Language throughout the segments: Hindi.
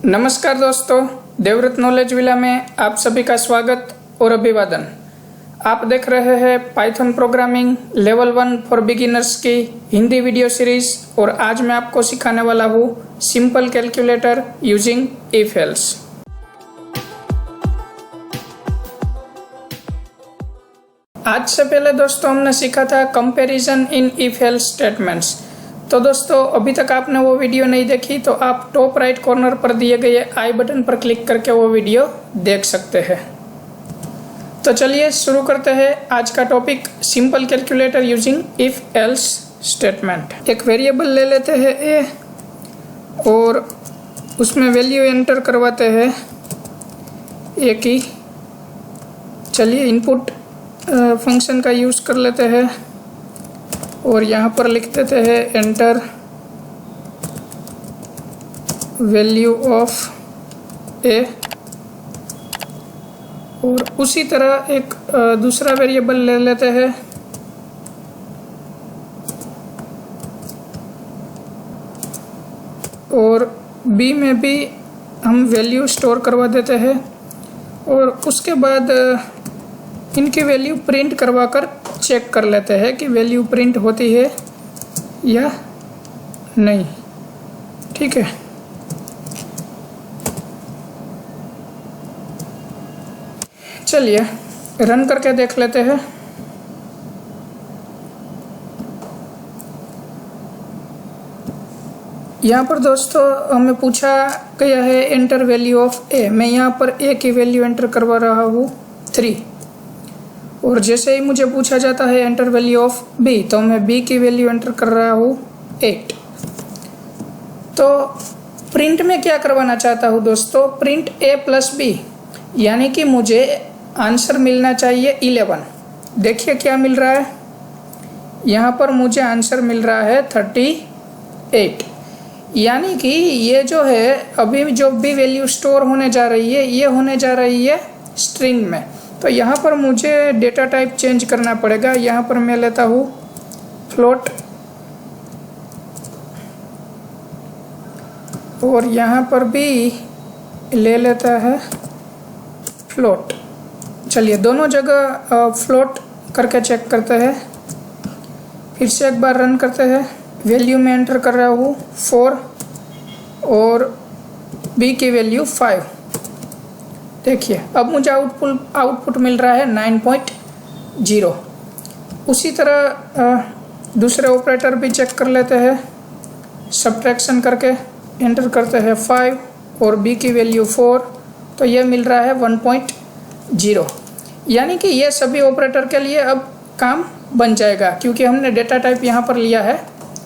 नमस्कार दोस्तों, देवव्रत नॉलेज विला में आप सभी का स्वागत और अभिवादन। आप देख रहे हैं Python programming level 1 for beginners की हिंदी वीडियो सीरीज और आज मैं आपको सिखाने वाला हूँ simple calculator using if else. आज से पहले दोस्तों हमने सीखा था comparison in if else statements. तो दोस्तों अभी तक आपने वो वीडियो नहीं देखी तो आप टॉप राइट कॉर्नर पर दिए गए आई बटन पर क्लिक करके वो वीडियो देख सकते हैं। तो चलिए शुरू करते हैं आज का topic simple calculator using if else statement. एक वेरिएबल ले लेते हैं ए और उसमें वैल्यू एंटर करवाते हैं ए की। चलिए इनपुट फंक्शन का यूज कर लेते हैं और यहाँ पर लिख देते हैं एंटर वैल्यू ऑफ ए और उसी तरह एक दूसरा वेरिएबल ले लेते हैं और बी में भी हम वैल्यू स्टोर करवा देते हैं और उसके बाद इनकी वैल्यू प्रिंट करवा कर चेक कर लेते हैं कि वैल्यू प्रिंट होती है या नहीं। ठीक है, चलिए रन करके देख लेते हैं। यहाँ पर दोस्तों हमें पूछा गया है एंटर वैल्यू ऑफ ए। मैं यहाँ पर ए की वैल्यू एंटर करवा रहा हूँ 3 और जैसे ही मुझे पूछा जाता है एंटर वैल्यू ऑफ बी तो मैं बी की वैल्यू एंटर कर रहा हूँ 8। तो प्रिंट में क्या करवाना चाहता हूँ दोस्तों, प्रिंट ए प्लस बी, यानी कि मुझे आंसर मिलना चाहिए 11। देखिए क्या मिल रहा है, यहाँ पर मुझे आंसर मिल रहा है 38, यानी कि ये जो है अभी जो भी वैल्यू स्टोर होने जा रही है ये होने जा रही है स्ट्रिंग में। तो यहाँ पर मुझे डेटा टाइप चेंज करना पड़ेगा। यहाँ पर मैं लेता हूँ फ्लोट और यहाँ पर भी ले लेता है फ्लोट। चलिए दोनों जगह फ्लोट करके चेक करते हैं। फिर से एक बार रन करते हैं। वैल्यू में एंटर कर रहा हूँ 4 और बी की वैल्यू 5। देखिए अब मुझे आउटपुट मिल रहा है 9.0। उसी तरह दूसरे ऑपरेटर भी चेक कर लेते हैं। सब्ट्रैक्शन करके एंटर करते हैं 5 और बी की वैल्यू 4 तो ये मिल रहा है 1.0, यानी कि ये सभी ऑपरेटर के लिए अब काम बन जाएगा क्योंकि हमने डेटा टाइप यहाँ पर लिया है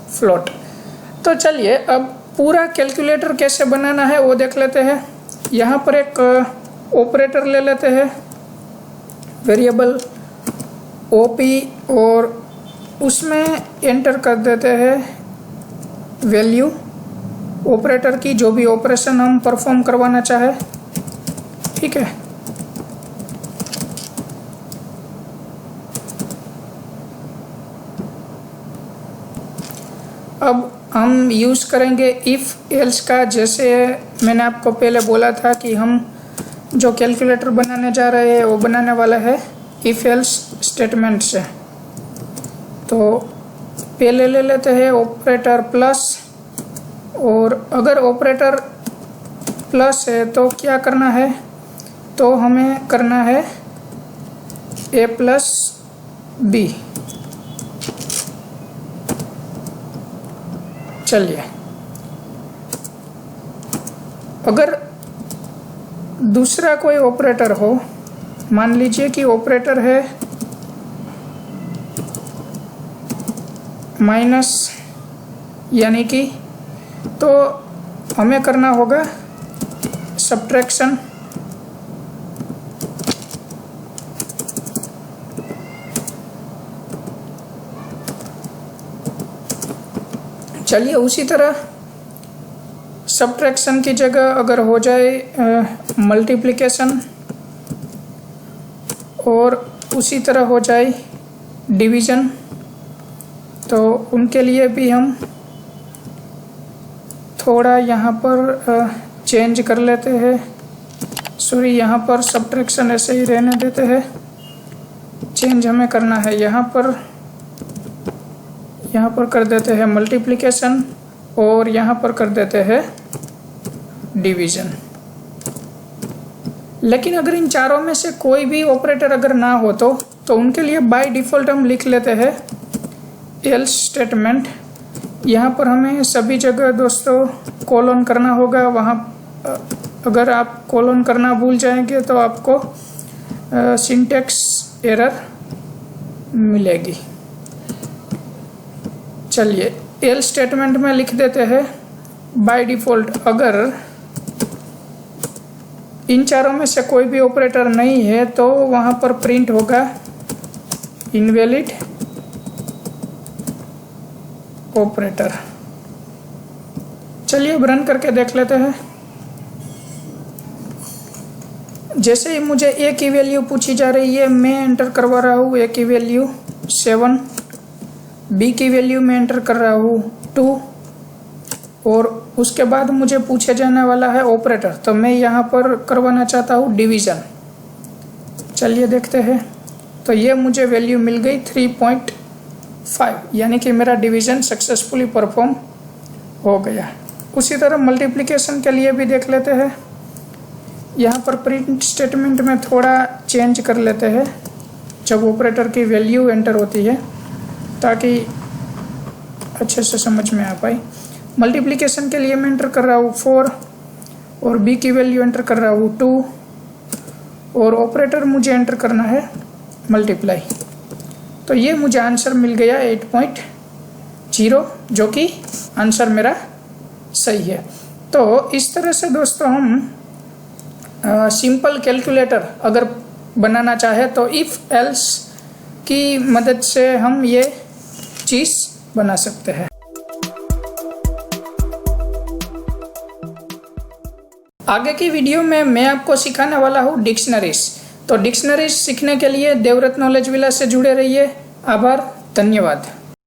फ्लोट। तो चलिए अब पूरा कैलकुलेटर कैसे बनाना है वो देख लेते हैं। यहाँ पर एक ऑपरेटर ले लेते हैं वेरिएबल ओपी और उसमें एंटर कर देते हैं वैल्यू ऑपरेटर की, जो भी ऑपरेशन हम परफॉर्म करवाना चाहे। ठीक है, अब हम यूज़ करेंगे इफ़ एल्स का। जैसे मैंने आपको पहले बोला था कि हम जो कैलकुलेटर बनाने जा रहे हैं वो बनाने वाला है इफ एल्स स्टेटमेंट से। तो पहले ले लेते हैं ऑपरेटर प्लस और अगर ऑपरेटर प्लस है तो क्या करना है, तो हमें करना है ए प्लस बी। चलिए अगर दूसरा कोई ऑपरेटर हो, मान लीजिए कि ऑपरेटर है माइनस, यानी कि तो हमें करना होगा सब्ट्रैक्शन। चलिए उसी तरह सब्ट्रैक्शन की जगह अगर हो जाए मल्टीप्लिकेशन और उसी तरह हो जाए डिवीज़न, तो उनके लिए भी हम थोड़ा यहाँ पर चेंज कर लेते हैं। सॉरी, यहाँ पर सब्ट्रैक्शन ऐसे ही रहने देते हैं। चेंज हमें करना है यहाँ पर कर देते हैं मल्टीप्लिकेशन और यहाँ पर कर देते हैं डिवीजन। लेकिन अगर इन चारों में से कोई भी ऑपरेटर अगर ना हो तो उनके लिए बाय डिफ़ॉल्ट हम लिख लेते हैं एल्स स्टेटमेंट। यहाँ पर हमें सभी जगह दोस्तों कोलन करना होगा। वहाँ अगर आप कोलन करना भूल जाएंगे तो आपको सिंटैक्स एरर मिलेगी। चलिए, एल स्टेटमेंट में लिख देते हैं बाय डिफ़ॉल्ट अगर इन चारों में से कोई भी ऑपरेटर नहीं है तो वहाँ पर प्रिंट होगा इनवैलिड ऑपरेटर। चलिए अब रन करके देख लेते हैं। जैसे ही मुझे ए की वैल्यू पूछी जा रही है, मैं एंटर करवा रहा हूँ ए की वैल्यू 7, बी की वैल्यू मैं एंटर कर रहा हूँ 2 और उसके बाद मुझे पूछे जाने वाला है ऑपरेटर, तो मैं यहाँ पर करवाना चाहता हूँ डिवीज़न। चलिए देखते हैं। तो ये मुझे वैल्यू मिल गई 3.5, यानी कि मेरा डिवीज़न सक्सेसफुली परफॉर्म हो गया। उसी तरह मल्टीप्लिकेशन के लिए भी देख लेते हैं। यहाँ पर प्रिंट स्टेटमेंट में थोड़ा चेंज कर लेते हैं जब ऑपरेटर की वैल्यू एंटर होती है, ताकि अच्छे से समझ में आ पाए। मल्टीप्लिकेशन के लिए मैं एंटर कर रहा हूँ 4 और बी की वैल्यू एंटर कर रहा हूँ 2 और ऑपरेटर मुझे एंटर करना है मल्टीप्लाई। तो ये मुझे आंसर मिल गया 8.0, जो कि आंसर मेरा सही है। तो इस तरह से दोस्तों हम सिंपल कैलकुलेटर अगर बनाना चाहे तो इफ़ एल्स की मदद से हम ये चीज़ बना सकते हैं। आगे की वीडियो में मैं आपको सिखाने वाला हूँ डिक्शनरीज। तो डिक्शनरीज सीखने के लिए देवव्रत नॉलेज विला से जुड़े रहिए। आभार, धन्यवाद।